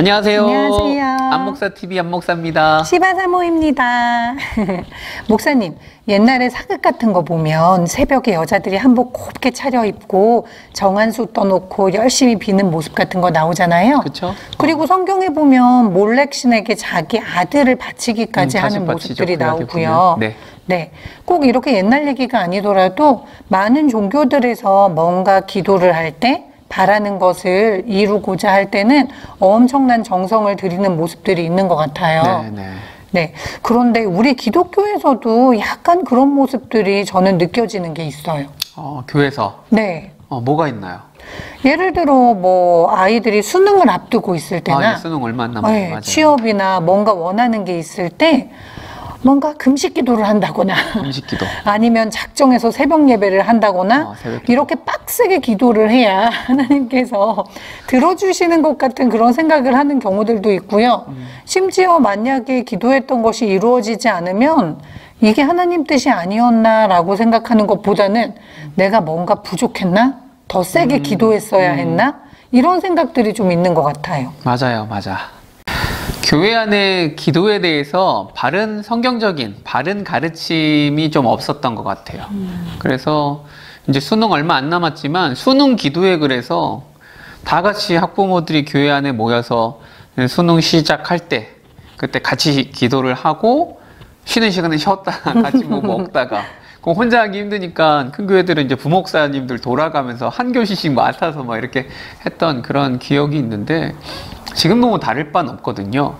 안녕하세요. 안녕하세요. 안목사TV 안목사입니다. 시바사모입니다. 목사님, 옛날에 사극 같은 거 보면 새벽에 여자들이 한복 곱게 차려입고 정한수 떠놓고 열심히 비는 모습 같은 거 나오잖아요. 그렇죠. 그리고 성경에 보면 몰렉신에게 자기 아들을 바치기까지 하는 모습들이 나오고요. 네. 네, 꼭 이렇게 옛날 얘기가 아니더라도 많은 종교들에서 뭔가 기도를 할 때 바라는 것을 이루고자 할 때는 엄청난 정성을 들이는 모습들이 있는 것 같아요. 네. 그런데 우리 기독교에서도 약간 그런 모습들이 저는 느껴지는 게 있어요. 교회에서? 네. 뭐가 있나요? 예를 들어 뭐 아이들이 수능을 앞두고 있을 때나 수능 얼마 안 남았어요. 네, 취업이나 뭔가 원하는 게 있을 때 뭔가 금식 기도를 한다거나 금식 기도. 아니면 작정해서 새벽 예배를 한다거나 이렇게 빡세게 기도를 해야 하나님께서 들어주시는 것 같은 그런 생각을 하는 경우들도 있고요. 심지어 만약에 기도했던 것이 이루어지지 않으면 이게 하나님 뜻이 아니었나라고 생각하는 것보다는 내가 뭔가 부족했나? 더 세게 기도했어야 했나? 이런 생각들이 좀 있는 것 같아요. 맞아요. 교회 안에 기도에 대해서 바른 성경적인 바른 가르침이 좀 없었던 것 같아요. 그래서 이제 수능 얼마 안 남았지만 수능 기도회 그래서 다 같이 학부모들이 교회 안에 모여서 수능 시작할 때 그때 같이 기도를 하고 쉬는 시간에 쉬었다가 같이 뭐 먹다가 혼자 하기 힘드니까 큰 교회들은 이제 부목사님들 돌아가면서 한 교시씩 맡아서 막 이렇게 했던 그런 기억이 있는데 지금도 뭐 다를 바는 없거든요.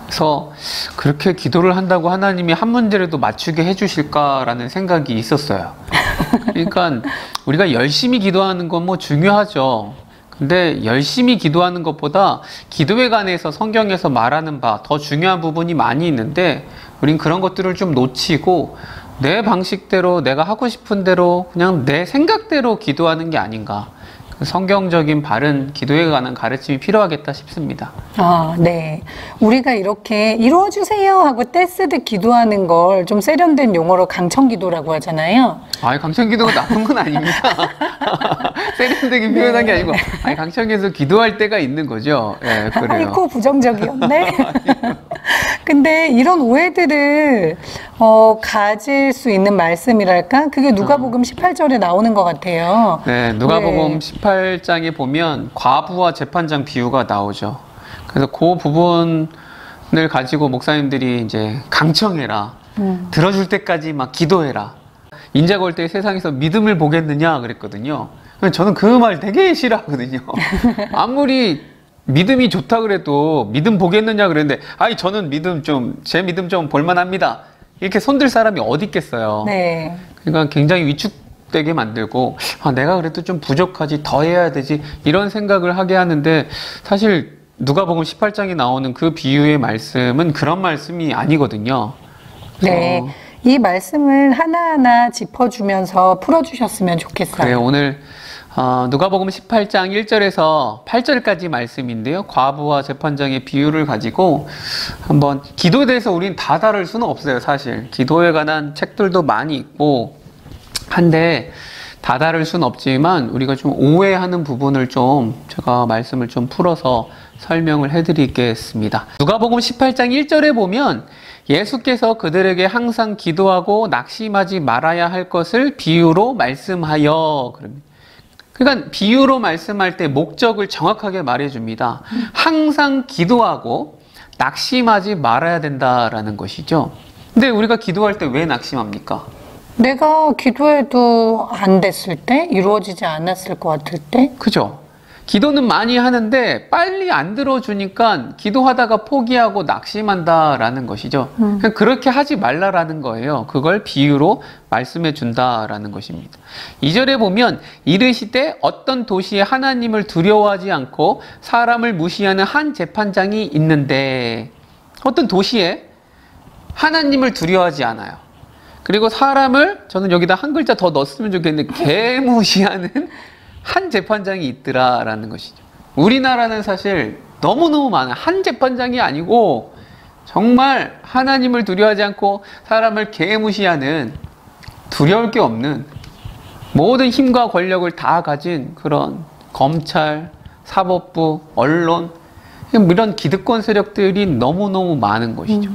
그래서 그렇게 기도를 한다고 하나님이 한 문제라도 맞추게 해주실까라는 생각이 있었어요. 그러니까 우리가 열심히 기도하는 건 뭐 중요하죠. 근데 열심히 기도하는 것보다 기도회관에서 성경에서 말하는 바 더 중요한 부분이 많이 있는데 우린 그런 것들을 좀 놓치고 내 방식대로 내가 하고 싶은 대로 그냥 내 생각대로 기도하는 게 아닌가. 성경적인 바른 기도에 관한 가르침이 필요하겠다 싶습니다. 네. 우리가 이렇게 이루어주세요 하고 떼쓰듯 기도하는 걸 좀 세련된 용어로 강청기도라고 하잖아요. 강청기도가 나쁜 건 아닙니다. 세련되게 표현한 게 아니고 강청기에서 기도할 때가 있는 거죠. 네, 그래요. 아이고 부정적이었네. 근데 이런 오해들을 가질 수 있는 말씀이랄까? 그게 누가복음 18절에 나오는 것 같아요. 네, 누가복음 18장에 보면 과부와 재판장 비유가 나오죠. 그래서 그 부분을 가지고 목사님들이 이제 강청해라. 들어줄 때까지 막 기도해라. 인자가 올 때 세상에서 믿음을 보겠느냐 그랬거든요. 저는 그 말 되게 싫어하거든요. 아무리 믿음이 좋다 그래도 믿음 보겠느냐 그랬는데 저는 제 믿음 좀 볼만합니다. 이렇게 손들 사람이 어디 있겠어요. 네. 그러니까 굉장히 위축되게 만들고 내가 그래도 좀 부족하지 더 해야 되지 이런 생각을 하게 하는데 사실 누가복음 18장에 나오는 그 비유의 말씀은 그런 말씀이 아니거든요. 네. 이 말씀을 하나하나 짚어주면서 풀어주셨으면 좋겠어요. 그래요. 오늘 누가복음 18장 1절에서 8절까지 말씀인데요. 과부와 재판장의 비유를 가지고 한번 기도에 대해서 우리는 다 다룰 수는 없어요. 사실 기도에 관한 책들도 많이 있고 한데 다 다룰 수는 없지만 우리가 좀 오해하는 부분을 좀 제가 말씀을 좀 풀어서 설명을 해드리겠습니다. 누가복음 18장 1절에 보면 예수께서 그들에게 항상 기도하고 낙심하지 말아야 할 것을 비유로 말씀하여 그럽니다. 그러니까 비유로 말씀할 때 목적을 정확하게 말해줍니다. 항상 기도하고 낙심하지 말아야 된다라는 것이죠. 근데 우리가 기도할 때 왜 낙심합니까? 내가 기도해도 안 됐을 때, 이루어지지 않았을 것 같을 때. 그죠? 기도는 많이 하는데 빨리 안 들어주니까 기도하다가 포기하고 낙심한다라는 것이죠. 그렇게 하지 말라라는 거예요. 그걸 비유로 말씀해 준다라는 것입니다. 2절에 보면 이르시되 어떤 도시에 하나님을 두려워하지 않고 사람을 무시하는 한 재판장이 있는데 어떤 도시에 하나님을 두려워하지 않아요. 그리고 사람을 저는 여기다 한 글자 더 넣었으면 좋겠는데 개무시하는 한 재판장이 있더라라는 것이죠. 우리나라는 사실 너무너무 많아요. 한 재판장이 아니고 정말 하나님을 두려워하지 않고 사람을 개무시하는 두려울 게 없는 모든 힘과 권력을 다 가진 그런 검찰, 사법부, 언론 이런 기득권 세력들이 너무너무 많은 것이죠.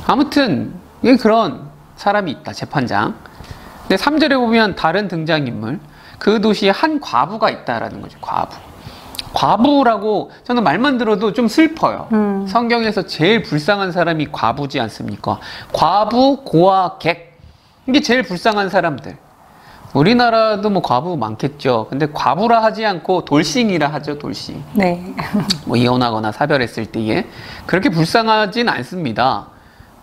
아무튼 그런 사람이 있다, 재판장. 근데 3절에 보면 다른 등장인물, 그 도시에 한 과부가 있다라는 거죠. 과부. 과부라고 저는 말만 들어도 좀 슬퍼요. 성경에서 제일 불쌍한 사람이 과부지 않습니까? 과부, 고아, 객. 이게 제일 불쌍한 사람들. 우리나라도 뭐 과부 많겠죠. 근데 과부라 하지 않고 돌싱이라 하죠, 돌싱. 네. 뭐 이혼하거나 사별했을 때에. 그렇게 불쌍하진 않습니다.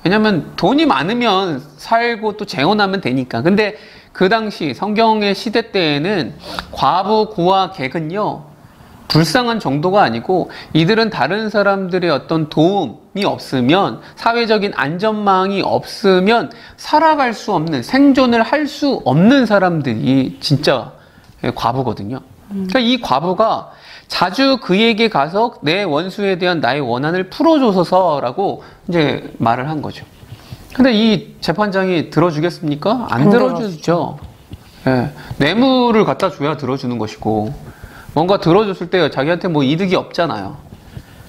왜냐면 돈이 많으면 살고 또 재혼하면 되니까. 근데 그 당시 성경의 시대 때에는 과부, 고아, 객은요, 불쌍한 정도가 아니고 이들은 다른 사람들의 어떤 도움이 없으면, 사회적인 안전망이 없으면 살아갈 수 없는, 생존을 할 수 없는 사람들이 진짜 과부거든요. 그러니까 이 과부가 자주 그에게 가서 내 원수에 대한 나의 원한을 풀어줘서라고 이제 말을 한 거죠. 근데 이 재판장이 들어주겠습니까? 안 들어주죠. 예, 뇌물을 갖다 줘야 들어주는 것이고, 뭔가 들어줬을 때 자기한테 뭐 이득이 없잖아요.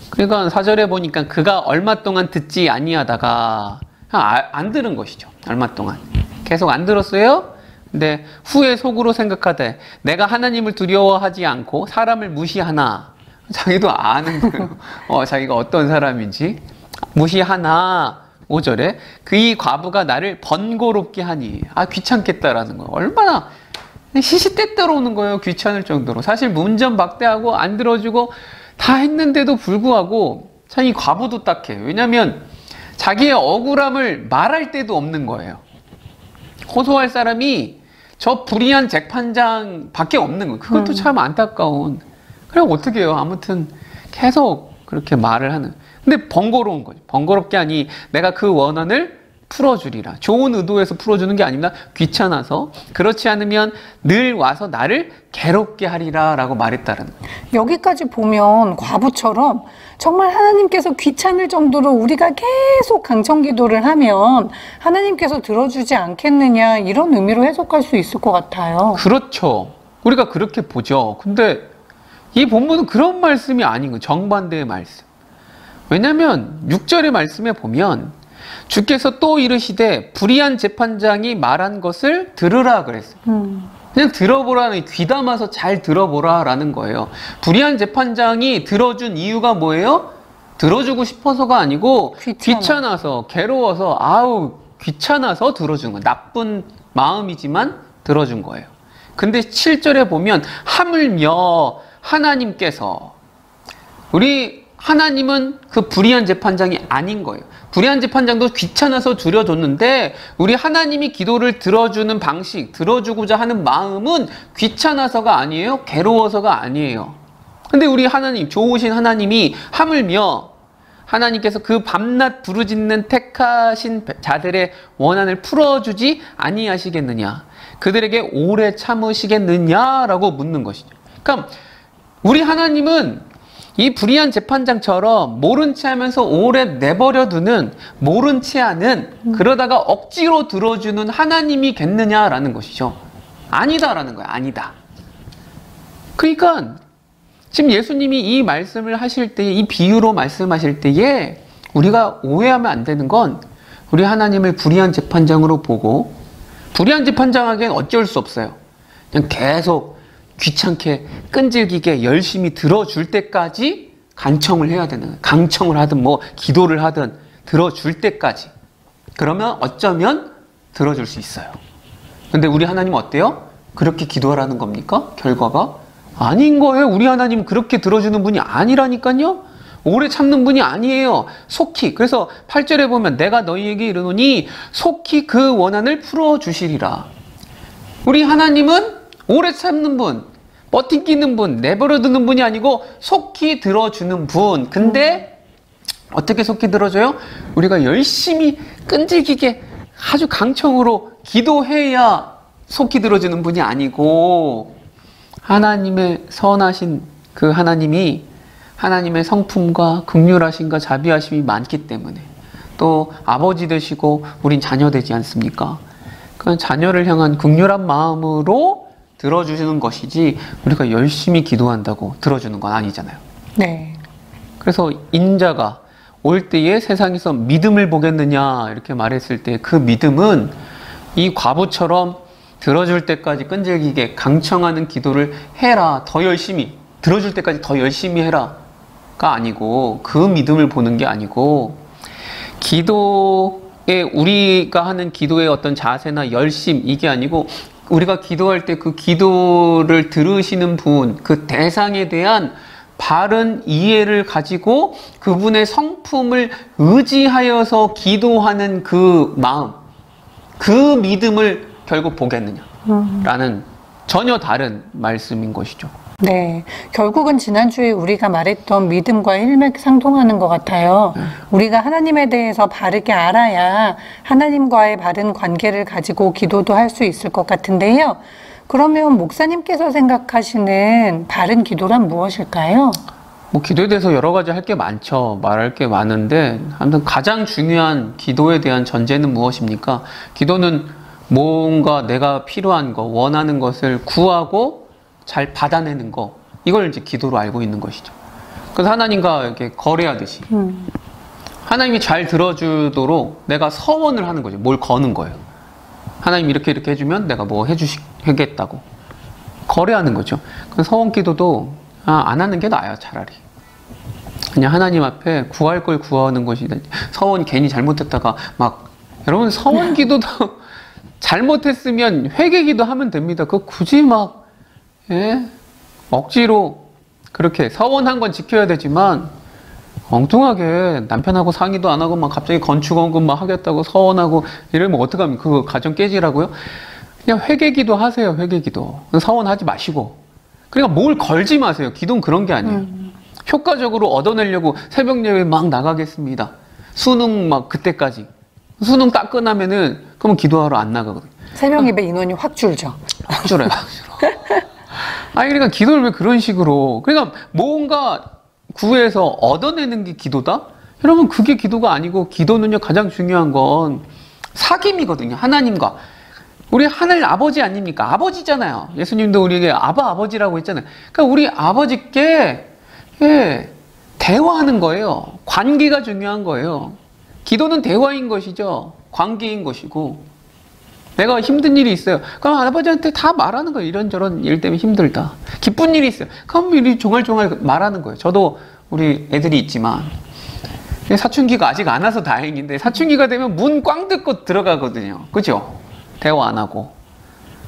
그러니까 4절에 보니까 그가 얼마 동안 듣지 아니하다가 안 들은 것이죠. 얼마 동안 계속 안 들었어요. 근데 후에 속으로 생각하되 내가 하나님을 두려워하지 않고 사람을 무시하나. 자기도 아는 거예요. 자기가 어떤 사람인지 무시하나. 5절에 그 과부가 나를 번거롭게 하니. 귀찮겠다라는 거예요. 얼마나 시시때때로 오는 거예요. 귀찮을 정도로. 사실 문전박대하고 안 들어주고 다 했는데도 불구하고 참 이 과부도 딱해. 왜냐면 자기의 억울함을 말할 데도 없는 거예요. 호소할 사람이 저 불의한 재판장 밖에 없는 거예요. 그것도 참 안타까운. 그럼 어떻게 해요? 아무튼 계속 그렇게 말을 하는. 근데 번거로운 거죠. 번거롭게 하니 내가 그 원한을 풀어주리라. 좋은 의도에서 풀어주는 게 아닙니다. 귀찮아서. 그렇지 않으면 늘 와서 나를 괴롭게 하리라 라고 말했다는 거예요. 여기까지 보면 과부처럼 정말 하나님께서 귀찮을 정도로 우리가 계속 강청기도를 하면 하나님께서 들어주지 않겠느냐, 이런 의미로 해석할 수 있을 것 같아요. 그렇죠. 우리가 그렇게 보죠. 근데 이 본문은 그런 말씀이 아닌 거예요. 정반대의 말씀. 왜냐하면 6절의 말씀에 보면 주께서 또 이르시되 불의한 재판장이 말한 것을 들으라 그랬어요. 그냥 들어보라는, 귀담아서 잘 들어보라라는 거예요. 불의한 재판장이 들어준 이유가 뭐예요? 들어주고 싶어서가 아니고 귀찮아서, 괴로워서, 귀찮아서 들어준 거예요. 나쁜 마음이지만 들어준 거예요. 근데 7절에 보면 하물며 하나님께서, 우리 하나님은 그 불의한 재판장이 아닌 거예요. 불의한 재판장도 귀찮아서 줄여줬는데 우리 하나님이 기도를 들어주는 방식, 들어주고자 하는 마음은 귀찮아서가 아니에요. 괴로워서가 아니에요. 근데 우리 하나님, 좋으신 하나님이 하물며 하나님께서 그 밤낮 부르짖는 택하신 자들의 원한을 풀어주지 아니하시겠느냐, 그들에게 오래 참으시겠느냐라고 묻는 것이죠. 그러니까 우리 하나님은 이 불의한 재판장처럼 모른 채 하면서 오래 내버려두는, 모른 채 하는, 그러다가 억지로 들어주는 하나님이겠느냐라는 것이죠. 아니다라는 거예요. 아니다. 그러니까 지금 예수님이 이 말씀을 하실 때에, 이 비유로 말씀하실 때에 우리가 오해하면 안 되는 건, 우리 하나님을 불의한 재판장으로 보고, 불의한 재판장에게는 어쩔 수 없어요. 그냥 계속 귀찮게 끈질기게 열심히 들어줄 때까지 간청을 해야 되는 거예요. 강청을 하든 뭐 기도를 하든 들어줄 때까지. 그러면 어쩌면 들어줄 수 있어요. 근데 우리 하나님 어때요? 그렇게 기도하라는 겁니까? 결과가? 아닌 거예요. 우리 하나님은 그렇게 들어주는 분이 아니라니까요. 오래 참는 분이 아니에요. 속히. 그래서 8절에 보면 내가 너희에게 이르노니 속히 그 원한을 풀어주시리라. 우리 하나님은 오래 참는 분, 버티기는 분, 내버려두는 분이 아니고 속히 들어주는 분. 근데 어떻게 속히 들어줘요? 우리가 열심히 끈질기게 아주 강청으로 기도해야 속히 들어주는 분이 아니고, 하나님의 선하신 그 하나님이, 하나님의 성품과 긍휼하심과 자비하심이 많기 때문에, 또 아버지 되시고 우린 자녀 되지 않습니까? 그 자녀를 향한 긍휼한 마음으로 들어주시는 것이지 우리가 열심히 기도한다고 들어주는 건 아니잖아요. 네. 그래서 인자가 올 때에 세상에서 믿음을 보겠느냐 이렇게 말했을 때 그 믿음은 이 과부처럼 들어줄 때까지 끈질기게 강청하는 기도를 해라, 더 열심히 들어줄 때까지 더 열심히 해라가 아니고, 그 믿음을 보는 게 아니고, 기도에 우리가 하는 기도의 어떤 자세나 열심, 이게 아니고 우리가 기도할 때 그 기도를 들으시는 분, 그 대상에 대한 바른 이해를 가지고 그분의 성품을 의지하여서 기도하는 그 마음, 그 믿음을 결국 보겠느냐라는 전혀 다른 말씀인 것이죠. 네, 결국은 지난주에 우리가 말했던 믿음과 일맥상통하는 것 같아요. 우리가 하나님에 대해서 바르게 알아야 하나님과의 바른 관계를 가지고 기도도 할 수 있을 것 같은데요. 그러면 목사님께서 생각하시는 바른 기도란 무엇일까요? 뭐 기도에 대해서 여러 가지 할 게 많죠. 말할 게 많은데, 아무튼 가장 중요한 기도에 대한 전제는 무엇입니까? 기도는 뭔가 내가 필요한 거, 원하는 것을 구하고 잘 받아내는 거, 이걸 이제 기도로 알고 있는 것이죠. 그래서 하나님과 이렇게 거래하듯이 하나님이 잘 들어주도록 내가 서원을 하는 거죠. 뭘 거는 거예요. 하나님 이렇게 해주면 내가 뭐 해주시겠다고 거래하는 거죠. 그 서원 기도도 안 하는 게 나아요. 차라리 그냥 하나님 앞에 구할 걸 구하는 것이, 서원 괜히 잘못했다가 막, 여러분 서원 기도도 잘못했으면 회개 기도하면 됩니다. 그거 굳이 막 억지로 그렇게 서원한 건 지켜야 되지만 엉뚱하게 남편하고 상의도 안 하고 막 갑자기 건축원금 막 하겠다고 서원하고 이러면 어떡합니까? 그거 가정 깨지라고요? 그냥 회개기도 하세요. 회개기도. 서원하지 마시고. 그러니까 뭘 걸지 마세요. 기도는 그런 게 아니에요. 효과적으로 얻어내려고 새벽 예배 막 나가겠습니다. 수능 막 그때까지. 수능 딱 끝나면은 그러면 기도하러 안 나가거든요. 새벽 예배 인원이 확 줄죠. 확 줄어요. 아니 그러니까 기도를 왜 그런 식으로, 그러니까 뭔가 구해서 얻어내는 게 기도다? 여러분 그게 기도가 아니고, 기도는요 가장 중요한 건 사귐이거든요. 하나님과. 우리 하늘 아버지 아닙니까? 아버지잖아요. 예수님도 우리에게 아버지라고 했잖아요. 그러니까 우리 아버지께 대화하는 거예요. 관계가 중요한 거예요. 기도는 대화인 것이죠. 관계인 것이고. 내가 힘든 일이 있어요. 그럼 아버지한테 다 말하는 거예요. 이런저런 일 때문에 힘들다. 기쁜 일이 있어요. 그럼 미리 종알종알 말하는 거예요. 저도 우리 애들이 있지만 사춘기가 아직 안 와서 다행인데, 사춘기가 되면 문 꽝 닫고 들어가거든요. 그죠? 대화 안 하고.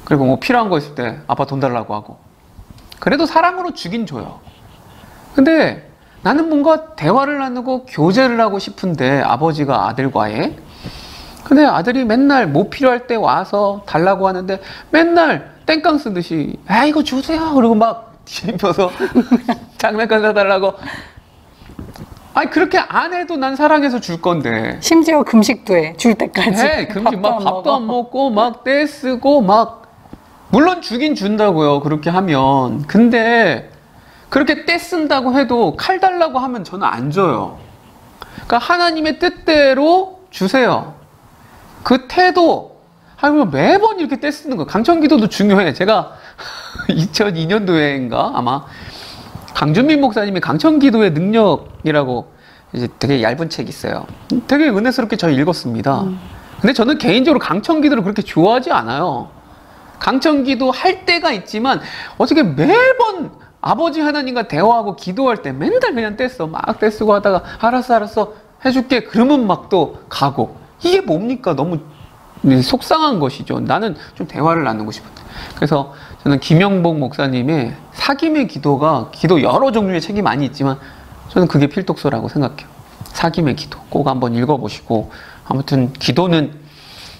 그리고 뭐 필요한 거 있을 때 아빠 돈 달라고 하고. 그래도 사랑으로 주긴 줘요. 근데 나는 뭔가 대화를 나누고 교제를 하고 싶은데, 아버지가 아들과의. 근데 아들이 맨날 뭐 필요할 때 와서 달라고 하는데 맨날 땡깡 쓰듯이 이거 주세요. 그리고 막 뒤집어서 장난감 사달라고. 아니 그렇게 안 해도 난 사랑해서 줄 건데. 심지어 금식도 해. 줄 때까지. 네, 금식 막 밥도 안 먹고 막 떼쓰고 막. 물론 주긴 준다고요. 그렇게 하면. 근데 그렇게 떼쓴다고 해도 칼 달라고 하면 저는 안 줘요. 그러니까 하나님의 뜻대로 주세요. 그 태도, 매번 이렇게 떼쓰는 거. 강청기도도 중요해. 제가 2002년도에인가 아마 강준민 목사님이 강청기도의 능력이라고 이제 되게 얇은 책이 있어요. 되게 은혜스럽게 저 읽었습니다. 근데 저는 개인적으로 강청기도를 그렇게 좋아하지 않아요. 강청기도 할 때가 있지만 어떻게 매번 아버지 하나님과 대화하고 기도할 때 맨날 그냥 막 떼쓰고 하다가 알았어 해줄게 그러면 막 또 가고. 이게 뭡니까? 너무 속상한 것이죠. 나는 좀 대화를 나누고 싶은데. 그래서 저는 김영복 목사님의 사귐의 기도가, 기도 여러 종류의 책이 많이 있지만 저는 그게 필독서라고 생각해요. 사귐의 기도 꼭 한번 읽어보시고, 아무튼 기도는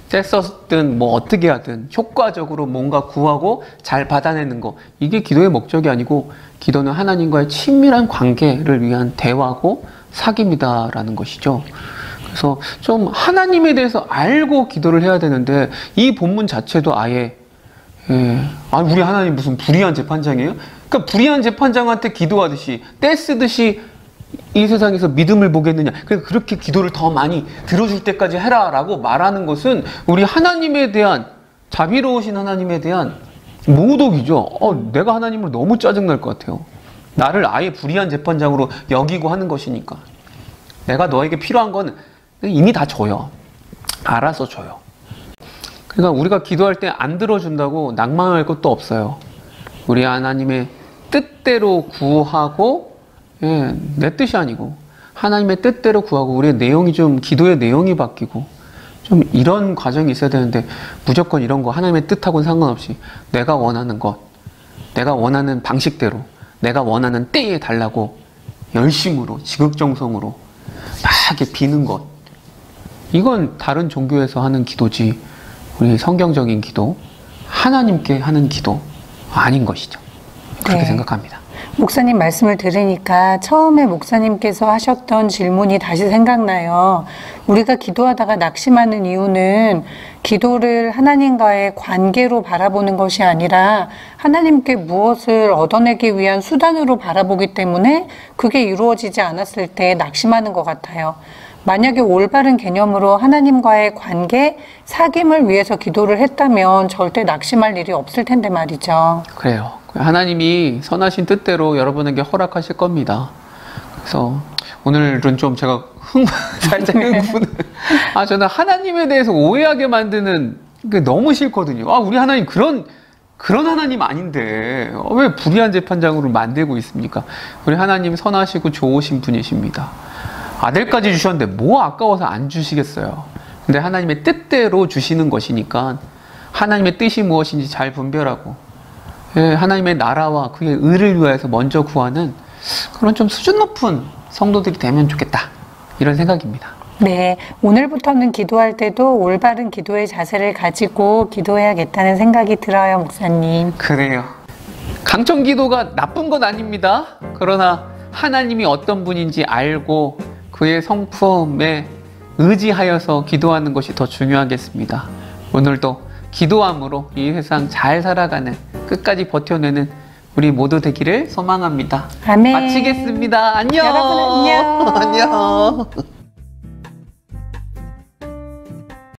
떼썼든 뭐 어떻게 하든 효과적으로 뭔가 구하고 잘 받아내는 거, 이게 기도의 목적이 아니고, 기도는 하나님과의 친밀한 관계를 위한 대화고 사귐이다라는 것이죠. 그래서 좀 하나님에 대해서 알고 기도를 해야 되는데, 이 본문 자체도 아예 우리 하나님 무슨 불의한 재판장이에요? 그러니까 불의한 재판장한테 기도하듯이 떼쓰듯이 이 세상에서 믿음을 보겠느냐, 그러니까 그렇게 기도를 더 많이 들어줄 때까지 해라 라고 말하는 것은 우리 하나님에 대한, 자비로우신 하나님에 대한 모독이죠. 내가 하나님을 너무 짜증날 것 같아요. 나를 아예 불의한 재판장으로 여기고 하는 것이니까. 내가 너에게 필요한 건 이미 다 줘요. 알아서 줘요. 그러니까 우리가 기도할 때 안 들어준다고 낭망할 것도 없어요. 우리 하나님의 뜻대로 구하고, 예, 내 뜻이 아니고 하나님의 뜻대로 구하고, 우리의 내용이 좀, 기도의 내용이 바뀌고 좀 이런 과정이 있어야 되는데, 무조건 이런 거 하나님의 뜻하고는 상관없이 내가 원하는 것, 내가 원하는 방식대로, 내가 원하는 때에 달라고 열심으로, 지극정성으로 막 이렇게 비는 것, 이건 다른 종교에서 하는 기도지, 우리 성경적인 기도, 하나님께 하는 기도 아닌 것이죠. 그렇게 네. 생각합니다. 목사님 말씀을 들으니까 처음에 목사님께서 하셨던 질문이 다시 생각나요. 우리가 기도하다가 낙심하는 이유는 기도를 하나님과의 관계로 바라보는 것이 아니라 하나님께 무엇을 얻어내기 위한 수단으로 바라보기 때문에 그게 이루어지지 않았을 때 낙심하는 것 같아요. 만약에 올바른 개념으로 하나님과의 관계, 사귐을 위해서 기도를 했다면 절대 낙심할 일이 없을 텐데 말이죠. 그래요. 하나님이 선하신 뜻대로 여러분에게 허락하실 겁니다. 그래서 오늘은 좀 제가 살짝 흥분. 저는 하나님에 대해서 오해하게 만드는 게 너무 싫거든요. 우리 하나님 그런 하나님 아닌데 왜 불의한 재판장으로 만들고 있습니까? 우리 하나님 선하시고 좋으신 분이십니다. 아들까지 주셨는데 뭐 아까워서 안 주시겠어요. 근데 하나님의 뜻대로 주시는 것이니까 하나님의 뜻이 무엇인지 잘 분별하고, 예, 하나님의 나라와 그의 의를 위하여서 먼저 구하는 그런 좀 수준 높은 성도들이 되면 좋겠다, 이런 생각입니다. 네, 오늘부터는 기도할 때도 올바른 기도의 자세를 가지고 기도해야겠다는 생각이 들어요, 목사님. 그래요. 강청 기도가 나쁜 건 아닙니다. 그러나 하나님이 어떤 분인지 알고 그의 성품에 의지하여서 기도하는 것이 더 중요하겠습니다. 오늘도 기도함으로 이 세상 잘 살아가는, 끝까지 버텨내는 우리 모두 되기를 소망합니다. 아멘. 마치겠습니다. 안녕. 여러분 안녕. 안녕.